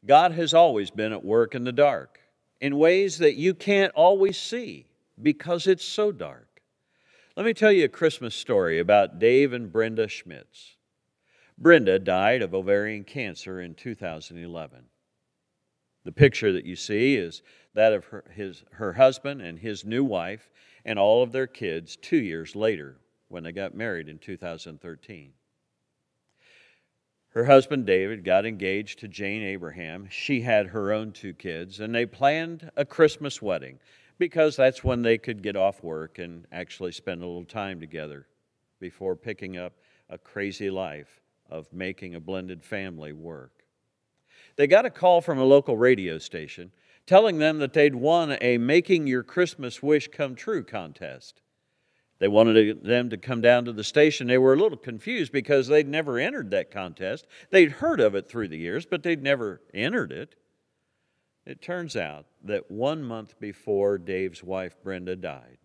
God has always been at work in the dark in ways that you can't always see because it's so dark. Let me tell you a Christmas story about Dave and Brenda Schmitz. Brenda died of ovarian cancer in 2011. The picture that you see is that of her husband and his new wife and all of their kids 2 years later when they got married in 2013. Her husband, David, got engaged to Jane Abraham. She had her own 2 kids, and they planned a Christmas wedding because that's when they could get off work and actually spend a little time together before picking up a crazy life of making a blended family work. They got a call from a local radio station telling them that they'd won a Making Your Christmas Wish Come True contest. They wanted them to come down to the station. They were a little confused because they'd never entered that contest. They'd heard of it through the years, but they'd never entered it. It turns out that 1 month before Dave's wife, Brenda, died,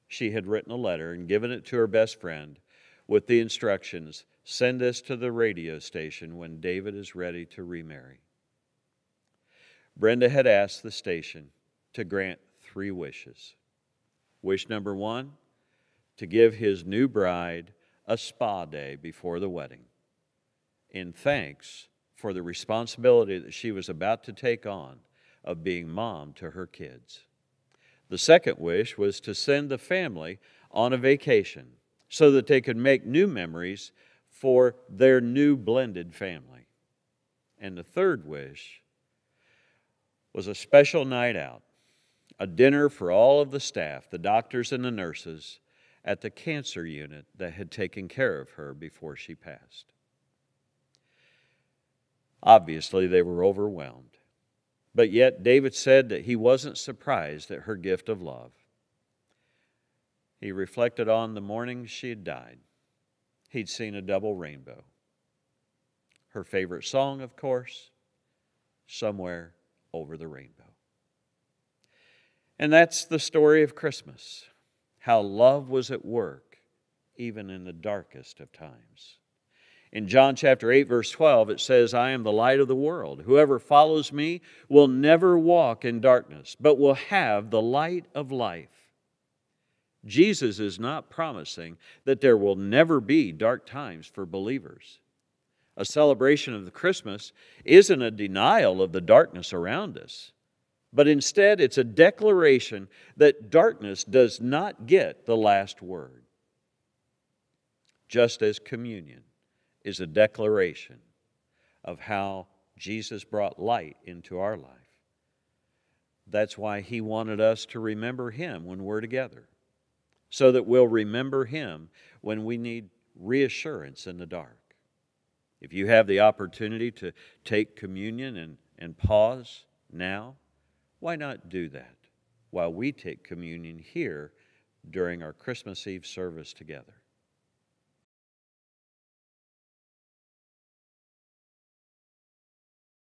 she had written a letter and given it to her best friend with the instructions, "Send this to the radio station when David is ready to remarry." Brenda had asked the station to grant 3 wishes. Wish number 1, to give his new bride a spa day before the wedding, in thanks for the responsibility that she was about to take on of being mom to her kids. The second wish was to send the family on a vacation so that they could make new memories for their new blended family. And the third wish was a special night out, a dinner for all of the staff, the doctors and the nurses, at the cancer unit that had taken care of her before she passed. Obviously, they were overwhelmed. But yet, David said that he wasn't surprised at her gift of love. He reflected on the morning she had died. He'd seen a double rainbow. Her favorite song, of course, "Somewhere Over the Rainbow." And that's the story of Christmas, how love was at work even in the darkest of times. In John chapter 8, verse 12, it says, "I am the light of the world. Whoever follows me will never walk in darkness, but will have the light of life." Jesus is not promising that there will never be dark times for believers. A celebration of the Christmas isn't a denial of the darkness around us, but instead it's a declaration that darkness does not get the last word. Just as communion is a declaration of how Jesus brought light into our life. That's why He wanted us to remember Him when we're together, so that we'll remember Him when we need reassurance in the dark. If you have the opportunity to take communion and pause now, why not do that while we take communion here during our Christmas Eve service together?